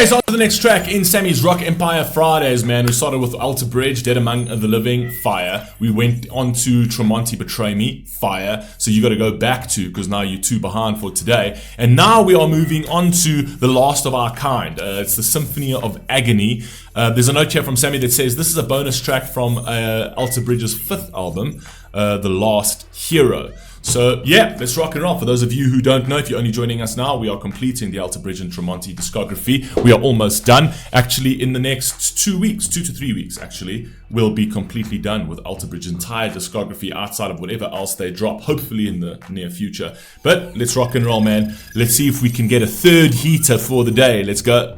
Okay, so on to the next track in Sammy's Rock Empire Fridays, man. We started with Alter Bridge, Dead Among the Living, fire. We went on to Tremonti, Betray Me, fire. So you got to go back to, because now you're 2 behind for today. And now we are moving on to the last of our kind. It's the Symphony of Agony. There's a note here from Sammy that says, this is a bonus track from Alter Bridge's 5th album, The Last Hero. So yeah, let's rock and roll. For those of you who don't know, if you're only joining us now, we are completing the Alter Bridge and Tremonti discography. We are almost done. Actually, in the next 2 weeks, 2 to 3 weeks actually, we'll be completely done with Alter Bridge's entire discography outside of whatever else they drop, hopefully in the near future. But let's rock and roll, man. Let's see if we can get a third heater for the day. Let's go.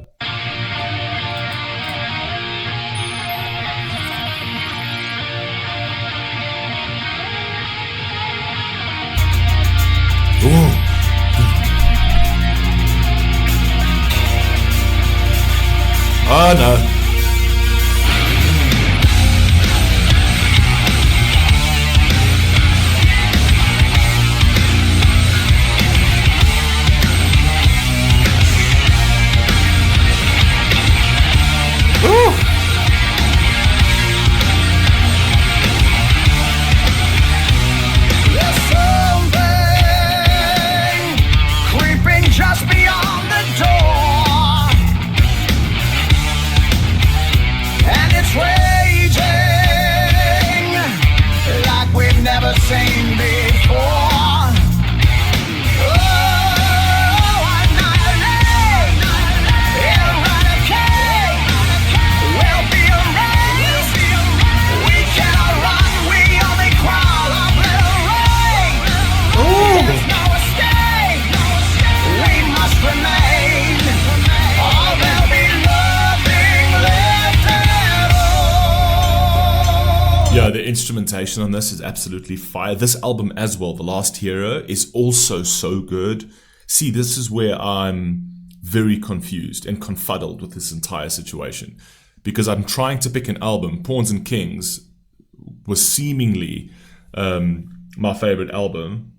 Oh no. Yeah, the instrumentation on this is absolutely fire. This album as well, The Last Hero, is also so good. See, this is where I'm very confused and confuddled with this entire situation. Because I'm trying to pick an album. Pawns and Kings was seemingly my favorite album.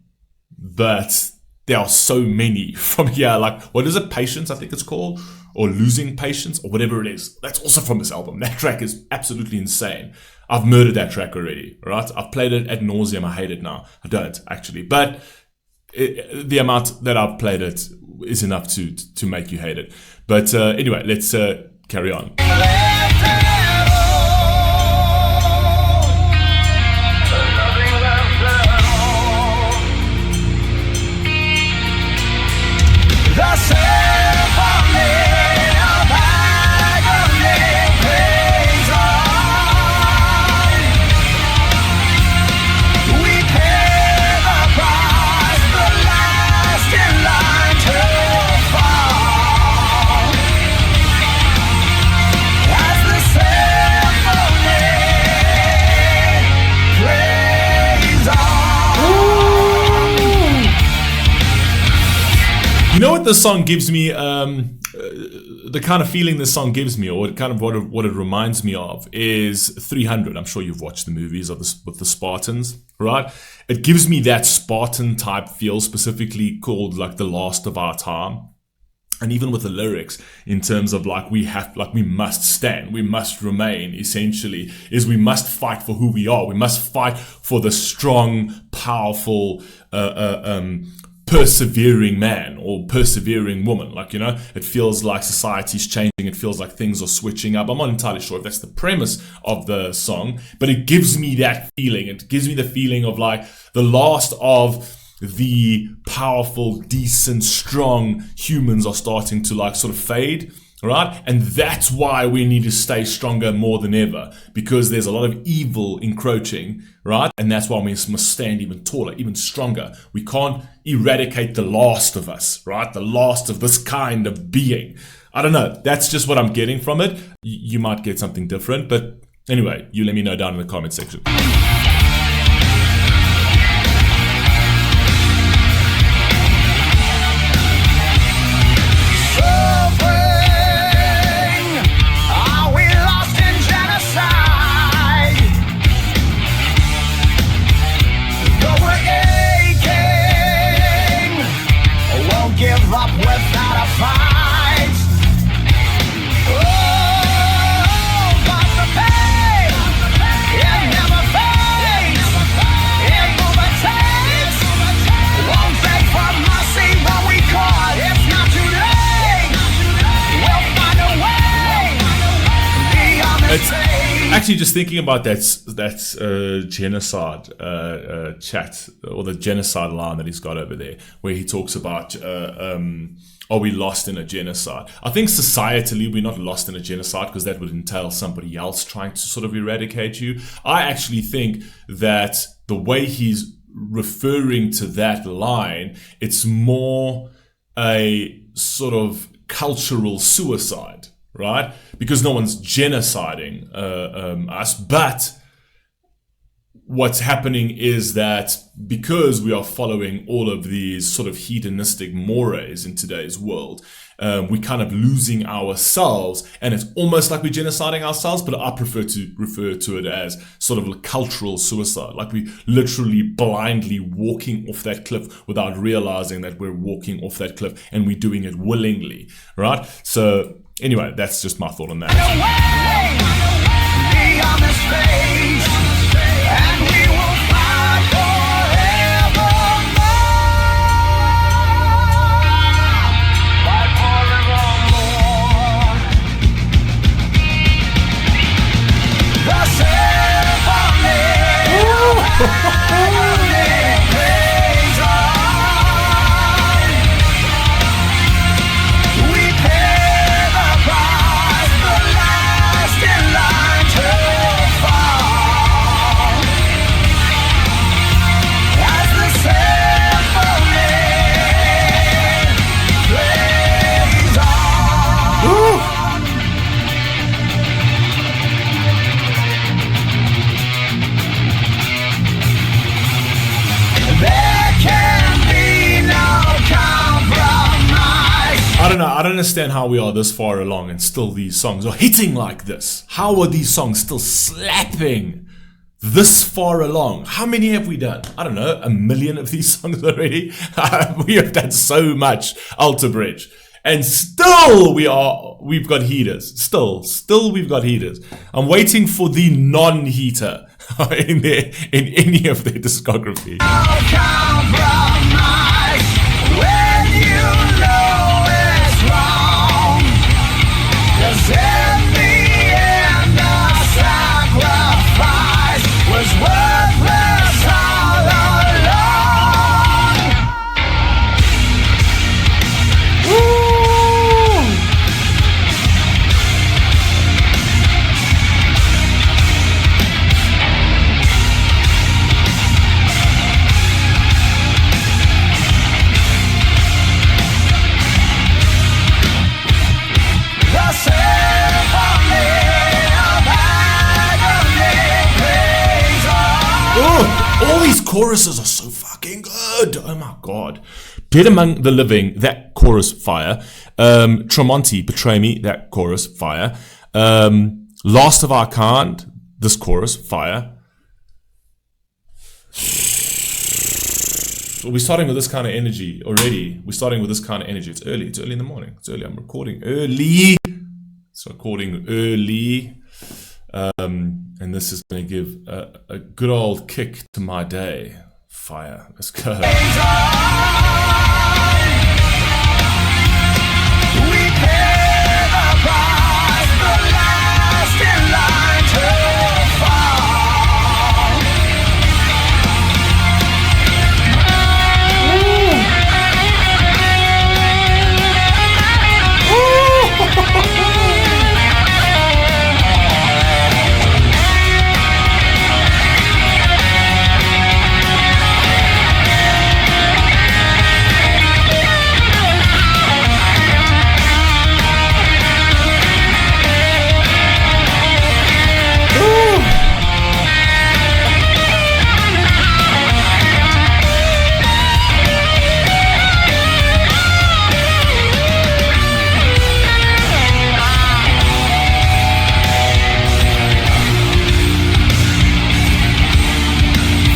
But there are so many from here. Like, what is it? Patience, I think it's called. Or Losing Patience, or whatever it is. That's also from this album. That track is absolutely insane. I've murdered that track already, right? I've played it ad nauseum. I hate it now. I don't, actually. But the amount that I've played it is enough to make you hate it. But anyway, let's carry on. You know what this song gives me, the kind of feeling this song gives me, or kind of what it reminds me of, is 300. I'm sure you've watched the movies of with the Spartans, right? It gives me that Spartan type feel, specifically called like the last of our time. And even with the lyrics, in terms of like we must stand, we must remain, essentially, is we must fight for who we are. We must fight for the strong, powerful, persevering man or persevering woman. Like, you know, it feels like society's changing. It feels like things are switching up. I'm not entirely sure if that's the premise of the song, but it gives me that feeling. It gives me the feeling of like the last of the powerful, decent, strong humans are starting to like sort of fade, right? And that's why we need to stay stronger more than ever, because there's a lot of evil encroaching, right? And that's why we must stand even taller, even stronger. We can't eradicate the last of us, right? The last of this kind of being. I don't know. That's just what I'm getting from it. You might get something different, but anyway, you let me know down in the comment section. Give up without a fight. actually just thinking about that genocide chat, or the genocide line that he's got over there, where he talks about are we lost in a genocide? I think societally we're not lost in a genocide, because that would entail somebody else trying to sort of eradicate you. I actually think that the way he's referring to that line, it's more a sort of cultural suicide, right? Because no one's genociding us, but what's happening is that because we are following all of these sort of hedonistic mores in today's world, we're kind of losing ourselves, and it's almost like we're genociding ourselves, but I prefer to refer to it as sort of a cultural suicide, like we literally blindly walking off that cliff without realizing that we're walking off that cliff, and we're doing it willingly, right? So anyway, that's just my thought on that. And we will fight forevermore. Fight forevermore. The symphony of agony plays on. We pay the price, the last in line to fall. I don't understand how we are this far along and still these songs are hitting like this. How are these songs still slapping this far along? How many have we done? I don't know, 1 million of these songs already? We have done so much Alter Bridge. And still we've got heaters. Still we've got heaters. I'm waiting for the non-heater in any of their discography. In the end, the sacrifice was worthless all along. Woo! All these choruses are so fucking good. Oh my god. Dead Among the Living, that chorus fire. Tremonti, Betray Me, that chorus fire. Last of Our Kind, this chorus fire. We're starting with this kind of energy already. We're starting with this kind of energy. It's early in the morning. It's early. I'm recording early. And this is going to give a good old kick to my day. Fire. Let's go.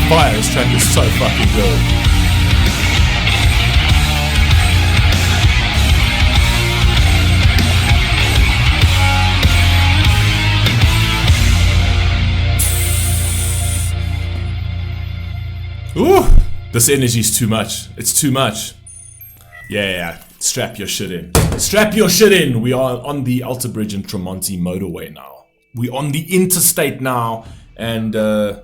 Fire, this track is so fucking good. Ooh, this energy's too much. It's too much. Yeah, strap your shit in. Strap your shit in. We are on the Alter Bridge and Tremonti motorway now. We're on the interstate now, and who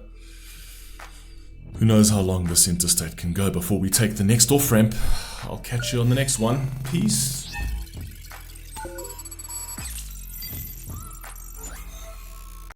knows how long this interstate can go before we take the next off-ramp. I'll catch you on the next one. Peace.